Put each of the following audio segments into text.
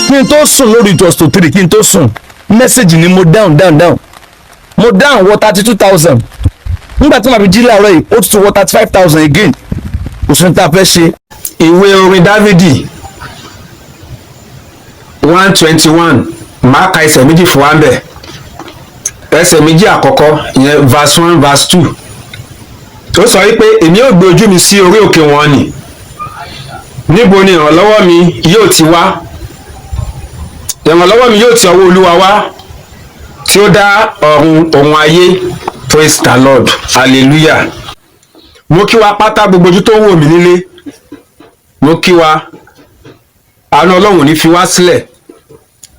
kí n tó sùn lórí it was to 3 kí n tó sùn message ni mo down mo down wọ 32,000 nígbà tí màá fi jí láàárọ̀ yìí ó tún wọ 35,000 again kò sí ní tá a fẹ́ ṣe. ìwé orin Dávidi 121 máa ka ẹsẹ̀ méjì fún wa ń bẹ̀. ẹsẹ̀ méjì àkọ́kọ́ ìyẹn verse 1 verse 2 ó sọ wípé èmi yóò gbé ojú mi sí orí òkè wọn nì, níbo ni ìrànlọ́wọ́ mi yóò ti wá? ìrànlọ́wọ́ mi yóò ti ọwọ́ Olúwa wá tí ó dá ọ̀run òun ayé. Praise the Lord, hallelujah. Mo kí wa pátá gbogbo ojú tó ń wò mí nílé, mo kí wa, àánú Ọlọ́run ní fi wá sílẹ̀,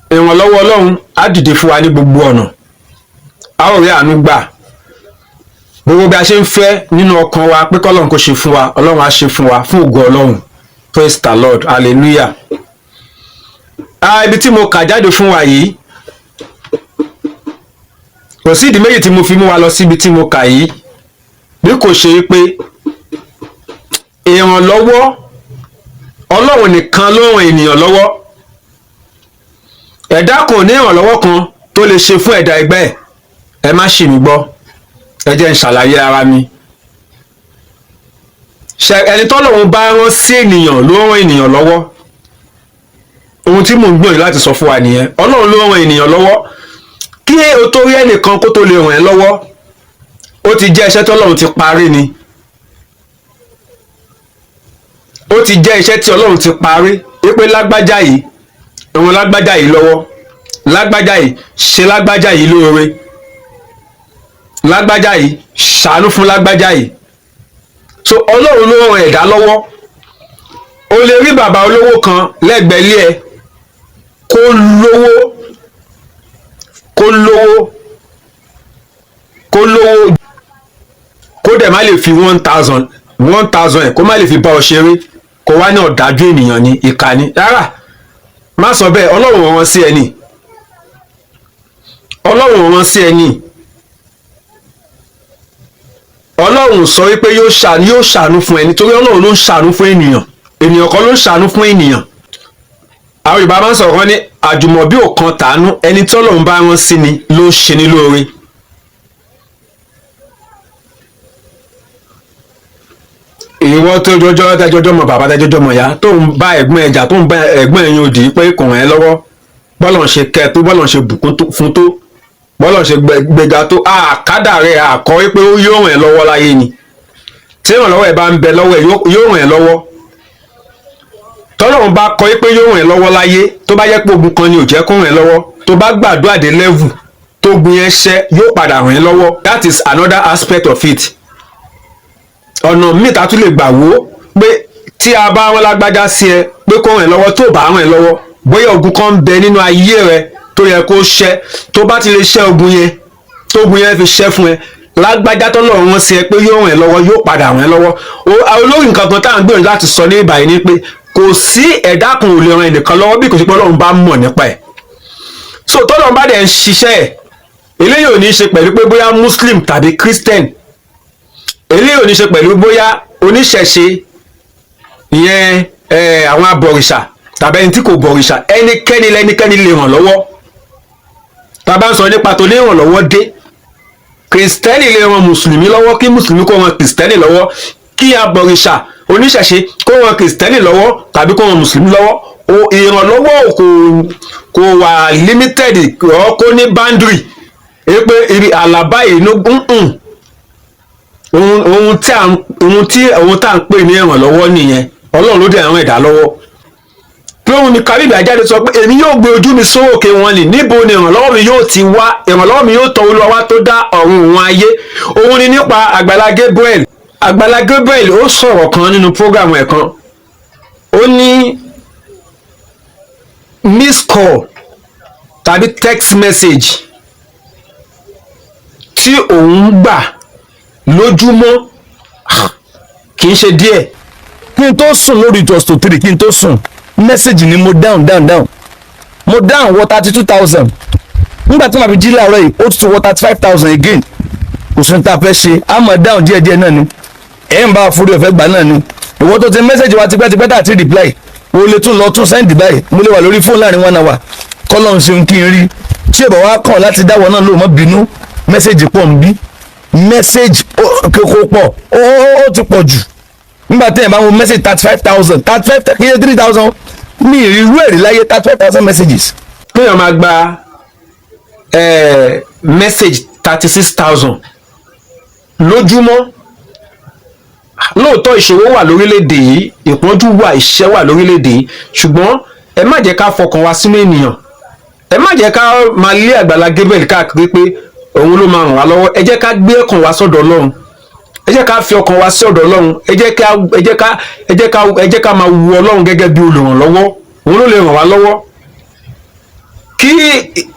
ìrànlọ́wọ́ Ọlọ́run á dìde fún wa ní gbogbo ọ̀nà, a ó rí àánú gbà. Gbogbo bí a ṣe ń fẹ́ nínú ọkàn wa pé k'Ọlọ́run kó ṣe fún wa, Ọlọ́run á ṣe fún wa fún ògo Ọlọ́run. Praise the Lord, hallelujah. Ibi tí mo kà jáde fún wa yìí, kò sí ìdí méjì tí mo fi mú wa lọ síbi tí mo kà yìí bí kò ṣe pé ìrànlọ́wọ́ Ọlọ́run nìkan ló ràn ènìyàn lọ́wọ́. Ẹ̀dá kan ní ìrànlọ́wọ́ kan tó lè ṣe fún ẹ̀dá ẹgbẹ́ ẹ̀. Ẹ má ṣì mí gbọ́, ẹ jẹ́ n ṣàlàyé ara mi. Ẹni tọ́lọ́run bá rán sí ènìyàn ló ràn ènìyàn lọ́wọ́. Ohun tí mò ń gbìyànjú láti sọ fún wa nìyẹn. Ọlọ́run ló ràn ènìyàn lọ́wọ́. Kí o tó rí ẹnìkan kó tó lè ràn ẹ́ lọ́wọ́, ó ti jẹ́ iṣẹ́ tọ́lọ́run ti parí ni. Ó ti jẹ́ iṣẹ́ tí Ọlọ́run ti parí pé lágbájá yìí ràn lágbájá yìí lọ́wọ́, lágbájá yìí ṣe lágbájá yìí lóore, lágbájá yìí ṣàánú fún lágbájá yìí. So Ọlọ́run ló ràn ẹ̀dá lọ́wọ́. O lè rí bàbá olówó kan lẹ́gbẹ̀ẹ́ ilé ẹ kó lówó kó dẹ̀ má lè fi 1,000 ẹ̀ kó má lè fi bá ọ ṣeré, kó wá ní ọ̀dájú ènìyàn ní ìkà ni. Rárá, má sọ bẹ́ẹ̀. Ọlọ́run rán sí ẹni, Ọlọ́run rán sí ẹni. Ọlọ́run sọ wípé yóò ṣàánú fún ẹni, torí Ọlọ́run ló ń ṣàánú fún ènìyàn, ènìyàn kan ló ń ṣàánú fún ènìyàn. Àwọn Yorùbá máa ń sọ̀rọ̀ kan ní àjùmọ̀bí ò kan tàánú, ẹni tí Ọlọ́run bá rán sí ni ló ń ṣe ní lóore. Ìwọ tó jọjọ́ dájọ́jọ́ mọ bàbá dájọ́jọ́ mọ ìyá tó ń bá ẹ̀gbọ́n ẹja tó ń bá ẹ̀gbọ́n ẹ̀yìn òdì pé kò ràn ẹ́ lọ́wọ́, bọ́lọ̀ ń ṣe kẹ́ tó, bọ́lọ̀ ń ṣe bùkún fún tó, bọ́lọ̀ ń ṣe gbẹ̀gà tó, àkádà rẹ̀ àkọ́ pé ó yóò ràn ẹ́ lọ́wọ́ láyé ni. Tí ìrànlọ́wọ́ ẹ̀ bá ń bẹ lọ́wọ́ ẹ̀ yóò ràn ẹ́ lọ́wọ́. Tọ́lọ́run bá kọ́ pé yóò ràn ẹ́ lọ́wọ́ láyé, tó bá jẹ́ pé ogun kan ni ò jẹ́ kó ràn ẹ́ lọ́wọ́, tó bá gbàdúrà dé level tó gun yẹn ṣẹ́ yóò padà ràn ẹ́ lọ́wọ́. That is another aspect of it. Ọ̀nà míì tá tún lè gbà wò pé tí a bá rán lágbájá sí ẹ pé kó ràn ẹ́ lọ́wọ́, tó bá ràn ẹ́ lọ́wọ́, bóyá ogun kan ń bẹ nínú ayé rẹ tó yẹ kó ṣẹ́, tó bá ti lè ṣẹ́ ogun yẹn, tó ogun yẹn fi ṣẹ́ fún ẹ, lágbájá tọ́lọ́run rán sí ẹ pé yóò ràn ẹ́ lọ́wọ́, yóò padà ràn ẹ́ lọ́wọ́. Olórí nǹkan kan tá à ń gbìyànjú láti sọ ní ìbàyìí ni pé kò sí ẹ̀dá kan ò lè ran ẹnìkan lọ́wọ́ bí kò sí pé Ọlọ́run bá mọ̀ nípa ẹ̀. So tọ́lọ́run bá dẹ̀ ń ṣiṣẹ́ ẹ̀, eléyìí ò ní í ṣe pẹ̀lú pé bóyá Muslim tàbí Christian, eléyìí ò ní í ṣe pẹ̀lú bóyá oníṣẹ̀ṣe ìyẹn àwọn abọ̀rìṣà tàbí ẹni tí kò bọ̀rìṣà, ẹnikẹ́ni lẹ́nikẹ́ni lè ràn lọ́wọ́. Tá a bá ń sọ nípa tó lè ràn lọ́wọ́ dé, Kristẹni lè ran Mùsùlùmí lọ́wọ́, kí Mùsùlùmí kó ran Kristẹni lọ́wọ́, kí abọ̀rìṣà oníṣẹ̀ṣe kó ran Kristẹni lọ́wọ́ tàbí kó ran Mùsùlùmí lọ́wọ́. Ìrànlọ́wọ́ kò wà limited kó ní boundary pé ibi àlàbá ìnú ohun tá à ń pè ní ìrànlọ́wọ́ nìyẹn. Ọlọ́run ló dẹ̀ ràn ẹ̀dá lọ́wọ́. Pé òun ni kábíyèsí àjáde sọ pé èmi yóò gbé ojú mi sókè wọn nì, níbo ni ìrànlọ́wọ́ mi yóò ti wá? Ìrànlọ́wọ́ mi yóò tọ̀ Olúwa wá tó dá ọ̀run òun ayé. Òun ni nípa Agbala Gabriel. Agbala Gabriel ó sọ̀rọ̀ kan nínú prógrámù ẹ̀ kan, ó ní miss call tàbí text message tí òun gbà lójúmọ́ kì í ṣe díẹ̀. Kí n tó sùn lórí it was to 3 kí n tó sùn message ni mo down mo down wọ 32,000 nígbà tí màá fi jí láàárọ̀ yìí ó tún wọ 35,000 again. Kò sí ní tá a fẹ́ ṣe, a máa down díẹ̀díẹ̀ náà ni, ẹ̀ ń bá forí ọ̀fẹ́ gbà náà ni. Ìwọ tó ti message wa tipẹ́tipẹ́ tá a ti reply, o lè tún lọ tún sẹ́ǹdì báyìí mo lè wà lórí fóònù láàrin 1 hour kọ́lọ́n ṣeun kí n rí tí ìbọn wa kàn láti dáwọ́ náà ló mọ́ bínú mẹ́sẹ̀gì pọ̀ ń bí mẹ́sẹ̀gì kò pọ̀ ó ti pọ̀ jù nígbà tí ẹ̀ bá wo mẹ́sẹ̀gì 35,000 35 kí 3,000 mi ìrírú ẹ̀rí láyé 35,000 messages. kéèyàn máa gba mẹ́sẹ̀gì 36,000 lójúmọ́. Lóòótọ́ ìṣòro wà lórílẹ̀‐èdè yìí, ìpọ́njú wà, ìṣẹ́ wà lórílẹ̀‐èdè yìí, ṣùgbọ́n ẹ má jẹ́ ká fọkàn wa sínú ènìyàn, ẹ má jẹ́ ká máa lé Agbala Gabriel káàkiri pé òun ló máa ràn wá lọ́wọ́. Ẹ jẹ́ ká gbé ọkàn wa sọ́dọ̀ Ọlọ́run, ẹ jẹ́ ká fi ọkàn wa sí ọ̀dọ̀ Ọlọ́run, ẹ jẹ́ ká máa wu Ọlọ́run gẹ́gẹ́ bí olùrànlọ́wọ́, òun ló lè ràn wá lọ́wọ́. Kí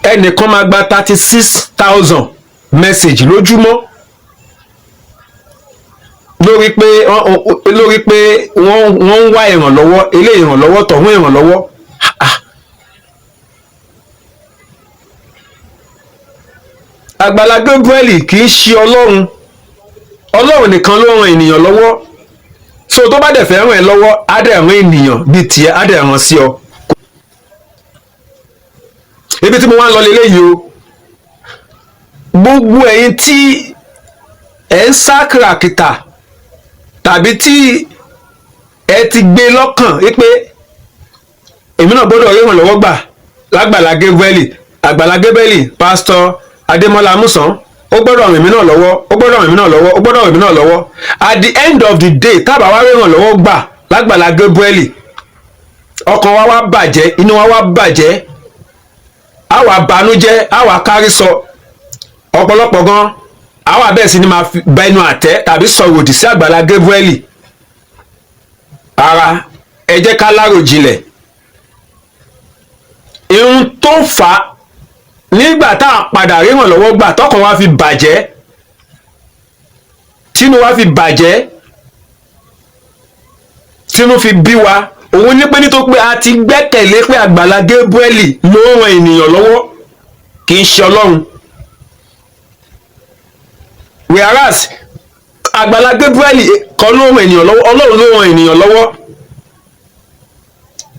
ẹnìkan máa gba 36,000 mẹ́sẹ̀gì lójúmọ́ lórí pé wọ́n ń wá ìrànlọ́wọ́, eléyìí ìrànlọ́wọ́, tọ̀hún ìrànlọ́wọ́. Agbala Gabriel kì í ṣe Ọlọ́run nìkan ló ràn ènìyàn lọ́wọ́, so tó bá dẹ̀ fẹ́ ràn ẹ́ lọ́wọ́ á dẹ̀ ràn ènìyàn bíi tiẹ̀, á dẹ̀ ràn sí ọ. Ibi tí mo wá ń lọ leléyìí o, gbogbo ẹ̀yin tí ẹ̀ ń sá kìràkìtà tàbí tí ẹ ti gbé lọ́kàn wípé èmi náà gbọ́dọ̀ rí ìrànlọ́wọ́ gbà lágbàlá Gabriel, Agbala Gabriel, pásítọ̀ Adémọ́lá Amúsàn, ó gbọ́dọ̀ ràn mí náà lọ́wọ́, ó gbọ́dọ̀ ràn mí náà lọ́wọ́, ó gbọ́dọ̀ ràn mí náà lọ́wọ́. At the end of the day tábà wá rí ìrànlọ́wọ́ gbà lágbàlá Gabriel, ọkàn wa wá bàjẹ́, inú wa wá bàjẹ́, àwa banújẹ́, àwa kárí sọ, ọ̀pọ̀lọpọ̀ gan àwa bẹ́ẹ̀ sì ni máa bá ẹnu àtẹ́ tàbí sọ̀rọ̀ òdì sí Agbala Gabriel. Ara ẹ jẹ́ ká láròjinlẹ̀, ihun tó fà á nígbà tá a padà rí ìrànlọ́wọ́ gbà tọkàn wa fi bàjẹ́, tínú wa fi bàjẹ́, tínú fi bí wa, òun ní pé nítorí pé a ti gbẹ́kẹ̀lé pé Agbala Gabriel ló ràn ènìyàn lọ́wọ́, kì í ṣe Ọlọ́run. Whereas Agbala Gabriel kọ́ ló ràn ènìyàn lọ́wọ́, Ọlọ́run ló ràn ènìyàn lọ́wọ́.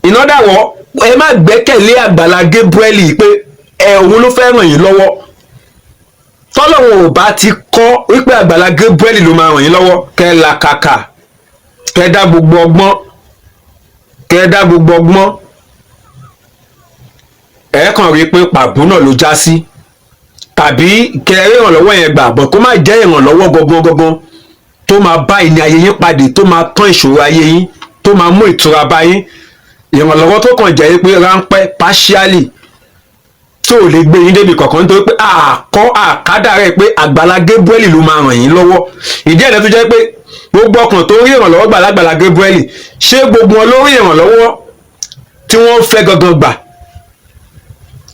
Ìnádàwọ̀ ẹ má gbẹ́kẹ̀lé Agbala Gabriel pé òun ló fẹ́ ràn yín lọ́wọ́. Tọ́lọ́run ò bá ti kọ́ wípé Agbala Gabriel ló máa ràn yín lọ́wọ́, kẹ́ la kàkà, kẹ́ dá gbogbo ọgbọ́n, ẹ kàn rí pé pàbó náà ló já sí, tàbí kẹ́ rí ìrànlọ́wọ́ yẹn gbà bọ̀ kó má jẹ́ ìrànlọ́wọ́ gangan tó máa bá ìní ayé yín pàdé, tó máa tán ìṣòro ayé yín, tó máa mú ìtura bá yín. Ìrànlọ́wọ́ tó kàn jẹ́ pé ráńpẹ́ partially tó lè gbé yín débi kọ̀ọ̀kan nítorí pé àkádàrẹ́ pé Agbala Gabriel ló máa ràn yín lọ́wọ́. Ìdí ẹ̀dẹ́ tó jẹ́ pé gbogbo ọkàn tó rí ìrànlọ́wọ́ gbà lágbàlá Gabriel, ṣé gbogbo wọn ló rí ìrànlọ́wọ́ tí wọ́n fẹ́ gangan gbà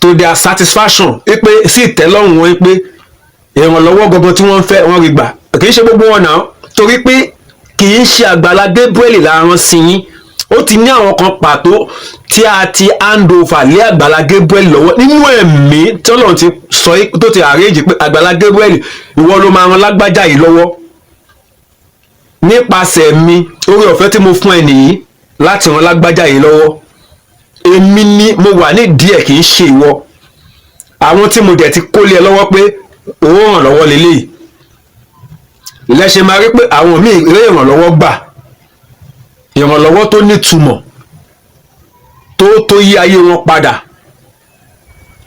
to their satisfaction, pé sí ìtẹ́lọ́rùn wọn, pé ìrànlọ́wọ́ gangan tí wọ́n fẹ́ wọ́n rí gbà? Kì í ṣe gbogbo wọn náà, torí pé kì í ṣe Agbala Gabriel la rán sí yín. Ó ti ní àwọn kan pàtó tí a ti hand over lé Agbala Gabriel lọ́wọ́ nínú ẹ̀mí tí Ọlọ́run ti sọ tó ti arrange pé Agbala Gabriel ìwọ ló máa ran lágbájá yìí lọ́wọ́. Nípasẹ̀ mi, oore ọ̀fẹ́ tí mo fún ẹ nìyí láti ran lágbájá yìí lọ́wọ́. Èmi ni mo wà ní díẹ̀, kì í ṣe ìwọ. Àwọn tí mo dẹ̀ ti kó lé ẹ lọ́wọ́ pé òun ràn lọ́wọ́ lélẹ́yìí. Lẹ́ṣẹ̀ máa rí pé àwọn míì rí ìrànlọ́wọ́ gbà, ìrànlọ́wọ́ tó nítumọ̀, tó yí ayé wọn padà,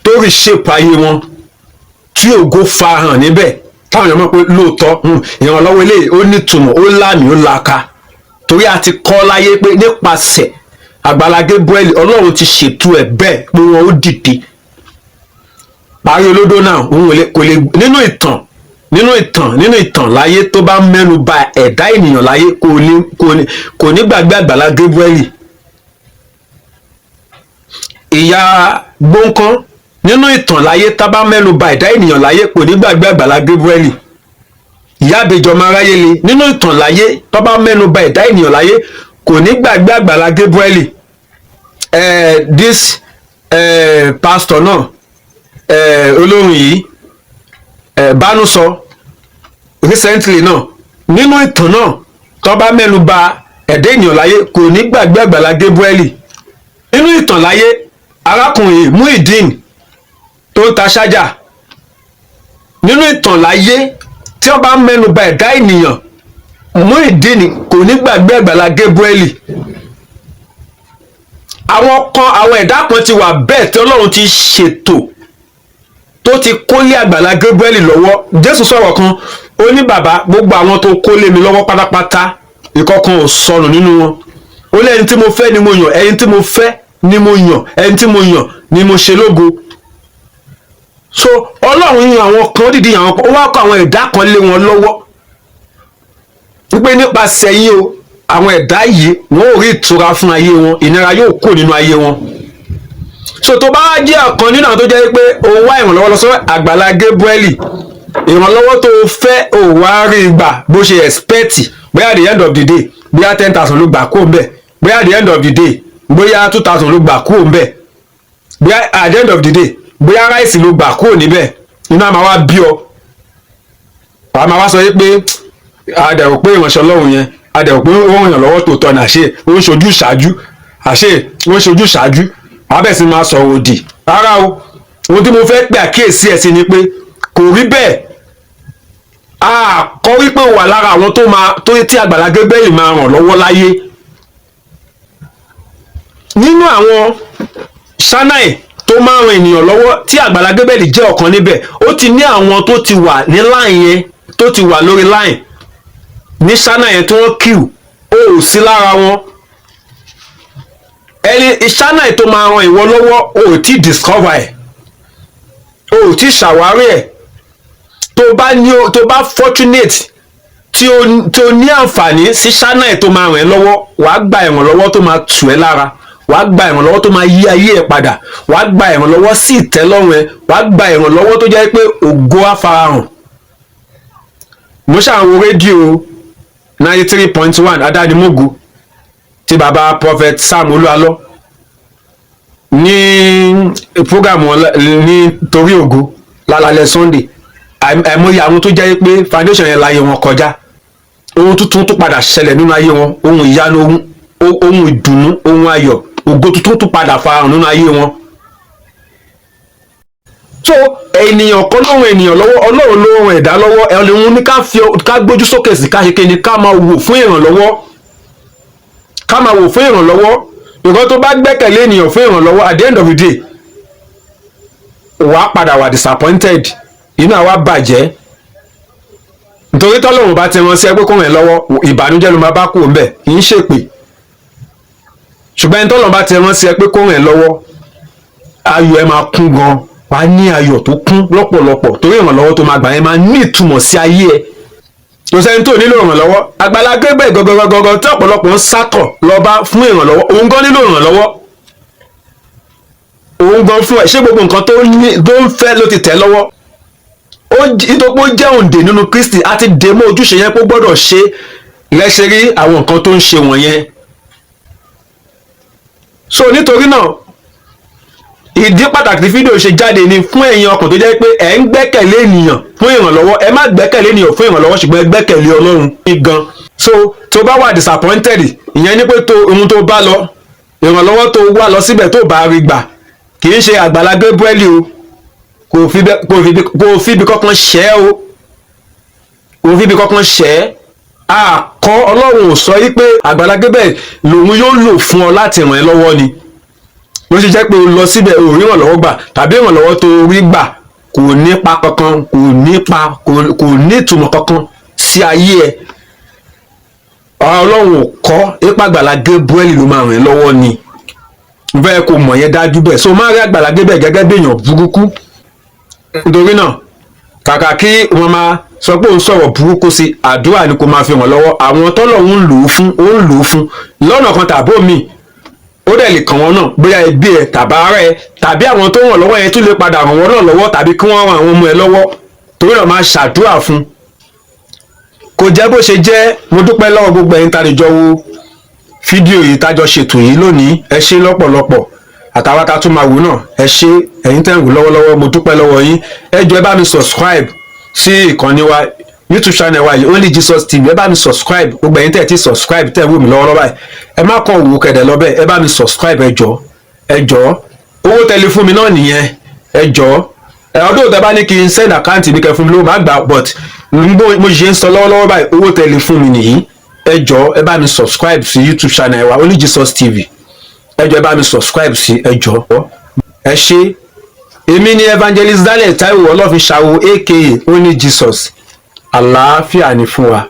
tó reshape ayé wọn, tí ògo farahàn níbẹ̀, táwọn èèyàn mọ̀ pé lóòótọ́ ìrànlọ́wọ́ eléyìí ó nítumọ̀, ó láàmì, ó làákà, torí a ti kọ́ láyé pé nípasẹ̀ Agbala Gabriel Ọlọ́run ti ṣètò ẹ̀ bẹ́ẹ̀ pé wọn ó dìde. Parí olódó náà kò lè nínú ìtàn láyé tó bá mẹ́nu bà ẹ̀dá ènìyàn láyé kò ní gbàgbé Agbala Gabriel. Ìyá gbóǹkan nínú ìtàn láyé tá bá mẹ́nu bà ẹ̀dá ènìyàn láyé kò ní gbàgbé Agbala Gabriel. Ìyá àbèjọ ọmọ aráyé le nínú ìtàn láyé tó bá mẹ́nu bà ẹ̀dá ènìyàn láyé kò ní gbàgbé Agbala Gabriel. This pastor náà, olórin yìí, Bánú sọ recently náà, nínú ìtàn náà tó bá mẹ́nu bà ẹ̀dá ènìyàn láyé kò ní gbàgbé Agbala Gabriel. nínú ìtàn láyé arákùnrin Muideen tó ń ta ṣájà, nínú ìtàn láyé tí wọ́n bá mẹ́nu bà ẹ̀dá ènìyàn, Muideen kò ní gbàgbé Agbala Gabriel. Àwọn ẹ̀dá kan ti wà bẹ́ẹ̀ tí Ọlọ́run ti ṣètò tó ti kólé Agbala Gabriel lọ́wọ́. Jésù sọ̀rọ̀ kan, ó ní bàbá, gbogbo àwọn tó kólé mi lọ́wọ́ pátápátá ìkọ̀kan ò sọnù nínú wọn. Ó lé ẹni tí mo fẹ́ ni mo yàn, ẹni tí mo fẹ́ ni mo yàn, ẹni tí mo yàn ni mo ṣe lógo. So Ọlọ́run yan àwọn kan dídí àwọn kan, ó wá kó àwọn ẹ̀dá kan lé wọn lọ́wọ́ wípé nípasẹ̀ yín o, àwọn ẹ̀dá yìí wọn ò rí ìtura fún ayé wọn, ìnira yóò kó nínú ayé wọn. So tó bá jẹ́ ọ̀kan nínú àwọn tó jẹ́ pé òun wá ìrànlọ́wọ́ lọ sọ́wọ́ Agbala Gabriel, ìrànlọ́wọ́ tó fẹ́ ò wá rí gbà bó ṣe expect, bóyá at the end of the day bóyá 10,000 ló gbà kó ń bẹ̀, bóyá at the end of the day bóyá 2,000 ló gbà kó ń bẹ̀, bóyá at the end of the day bóyá ráìsì ló gbà kó níbẹ̀, inú àmà wá bí ọ, àmà wá sọ pé adẹ̀rò pé ìránṣẹ́ Ọlọ́run yẹn, adẹ̀rò pé ó ràn yàn lọ́wọ́ tó tọ́ ní àṣẹ ó ń ṣojú ṣáájú, àṣẹ ó ń ṣojú ṣáájú, abẹ́sí máa sọ̀rọ̀ òdì. Rárá o, ohun tí mo fẹ́ pè àkíyèsí ẹ̀ sí ni pé kò rí bẹ́ẹ̀. A kọ́ wípé ó wà lára àwọn tó tí Agbala Gabriel máa ràn lọ́wọ́ láyé. Nínú àwọn ṣánáì tó máa ran ènìyàn lọ́wọ́ tí Agbala Gabriel jẹ́ ọ̀kan níbẹ̀, ó ti ní àwọn tó ti wà ní line yẹn, tó ti wà lórí line ní ṣánáì yẹn tí wọ́n kíw, ó sí lára wọn. Ẹni ṣánáì tó máa ran ìwọ lọ́wọ́ ó ti discover ẹ̀, ó ti ṣàwárí ẹ̀. Tó bá fortunate tí o ní àǹfààní sí ṣánáì tó máa ràn ẹ́ lọ́wọ́, wàá gba ìrànlọ́wọ́ tó máa tù ẹ́ lára, wàá gba ìrànlọ́wọ́ tó máa yí ayé ẹ̀ padà, wàá gba ìrànlọ́wọ́ sí ìtẹ́lọ́rùn ẹ, wàá gba ìrànlọ́wọ́ tó jẹ́ pé ògo á farahàn. Mo ṣàwọn rédíò 93.1 Adánimógo tí bàbá Prophet Sam Olúalọ́ ní program ní Torí Ògo lálálẹ́ Sunday, àìmọye àwọn tó jẹ́ pé foundation yẹn láyé wọn kọjá, ohun tuntun tó padà ṣẹlẹ̀ nínú ayé wọn, ohun ìyanu, ohun ìdùnnú, ohun ayọ̀, ògo tuntun tó padà farahàn nínú ayé wọn. So ènìyàn kan ló ràn ènìyàn lọ́wọ́, Ọlọ́run ló ràn ẹ̀dá lọ́wọ́, ẹ̀lẹ́hun ní ká gbójú sókè sí ká ṣe kéde, ká máa wò fún ìrànlọ́wọ́, ká máa wò fún ìrànlọ́wọ́. Nǹkan tó bá gbẹ́kẹ̀lé ènìyàn fún ìrànlọ́wọ́, at the end of the day wàá padà wà disappointed, inú àwa bàjẹ́, nítorí tọ́lọ́run bá ti rán sí ẹ pé kó ràn ẹ́ lọ́wọ́, ìbànújẹ́ ló máa bá kú ńbẹ̀, kì í ṣèpè. Ṣùgbọ́n ẹni tọ́lọ́run bá ti rán sí ẹ pé kó ràn ẹ́ lọ́wọ́, ayọ̀ ẹ máa kún gan, wàá ní ayọ̀ tó kún lọ́pọ̀lọpọ̀, torí ìrànlọ́wọ́ tó máa gbà yẹn máa ní ìtumọ̀ sí ayé ẹ. Kò sẹ́ni tó nílò ìrànlọ́wọ́. Agbala Gabriel gọgọgọgọ tí ọ̀pọ̀lọpọ̀ ń sátọ̀ lọ́ba fún ìrànlọ́wọ́, òun gan nílò ìrànlọ́wọ́. Òun gan fún ẹ, ṣé gbogbo nǹkan tó ń fẹ́ ló ti tẹ̀ lọ́wọ́? Nítorí ó jẹ́ òǹdè nínú Kristi, àti dè mọ́ ojúṣe yẹn pé ó gbọ́dọ̀ ṣe lẹ́sẹ̀ rí àwọn nǹkan tó ń ṣe wọ̀nyẹn. So nítorí náà ìdí pàtàkì fídíò ṣe jáde ni fún ẹ̀yin ọkàn tó jẹ́ pé ẹ̀ ń gbẹ́kẹ̀lé ènìyàn fún ìrànlọ́wọ́. Ẹ má gbẹ́kẹ̀lé ènìyàn fún ìrànlọ́wọ́, ṣùgbọ́n ẹ gbẹ́kẹ̀lé Ọlọ́run gan. So tó bá wà disappointed, ìyẹn ni pé ohun tó bá lọ, ìrànlọ́wọ́ tó wà lọ síbẹ̀ tó bá rí gbà, kì í ṣe Agbala Gabriel o, kò fi ibi kankan ṣẹ́ o, kò fi ibi kankan ṣẹ́. Àkọ́ Ọlọ́run ò sọ yí pé Agbala Gabriel lòun yóò lò fún ọ láti ràn ẹ́ lọ́wọ́ ni. Ló ṣe jẹ́ pé o lọ síbẹ̀ o rí ìrànlọ́wọ́ gbà, tàbí ìrànlọ́wọ́ tó rí gbà kò nípa kankan, kò ní ìtumọ̀ kankan sí ayé ẹ. Ọlọ́run ò kọ́ ipa Agbala Gabriel ló máa ràn ẹ́ lọ́wọ́ ni. Bẹ́ẹ̀ kò mọ̀ yẹn dájú bẹ́ẹ̀. So máa rí Agbala Gabriel gẹ́gẹ́ bí èèyàn burúkú. Nítorí náà kàkà kí wọ́n máa sọ pé òun sọ̀rọ̀ burúkú sí, àdúrà ni kò máa fi ràn lọ́wọ́. Àwọn tọ́lọ̀ ń lò ó fún lọ́nà kan tàbí omi. Ó dẹ̀ lè kàn wọ́n náà, bóyá ẹbí ẹ tàbí ara ẹ tàbí àwọn tó ràn lọ́wọ́ yẹn tún lè padà ràn wọ́n náà lọ́wọ́, tàbí kí wọ́n ran àwọn ọmọ ẹ lọ́wọ́. Torí náà máa ṣàdúrà fún. Kò jẹ́ bó ṣe jẹ́. Mo dúpẹ́ lọ́wọ́ gbogbo ẹ̀yin tàdéjọ́ wo fídíò yìí tájọ ṣètò yìí lónìí. Ẹ ṣé lọ́pọ̀lọpọ̀. Àtàwọn tá tún máa wò náà, ẹ ṣé. Ẹ̀yin tẹ́ ń wò lọ́wọ́lọ́wọ́, mo dúpẹ́ lọ́wọ́ yín. Ẹ jọ̀ọ́ ẹ bá mi subscribe sí ìkànnì wa YouTube channel wa yìí, Only Jesus TV. Ẹ bá mi subscribe. Gbogbo ẹ̀yin tẹ́ ti subscribe tẹ́ ń wò mí lọ́wọ́lọ́wọ́ báyìí. Ẹ má kàn wò kẹ̀dẹ̀ lọ bẹ́ẹ̀, ẹ bá mi subscribe ẹ jọ̀ọ́. ẹ jọ̀ọ́ owó tẹlẹ fún mi náà nìyẹn ẹ jọ̀ọ́ ọdún tẹ bá ní kí n send account mi kẹ́ fún mi lówó má gbà but mo ṣe ń sọ lọ́wọ́lọ́wọ́ báyìí owó tẹlẹ fún mi nìyí ẹ jọ̀ọ́ ẹ bá mi subscribe sí YouTube channel wa Only Jesus TV ẹ jọ̀ọ́ ẹ bá mi subscribe sí ẹ jọ̀ọ́ ẹ ṣé èmi ni Evangelist Daniel Taiwo Ọlọ́finṣàwò aka Only Jesus àlàáfíà ni fún wa.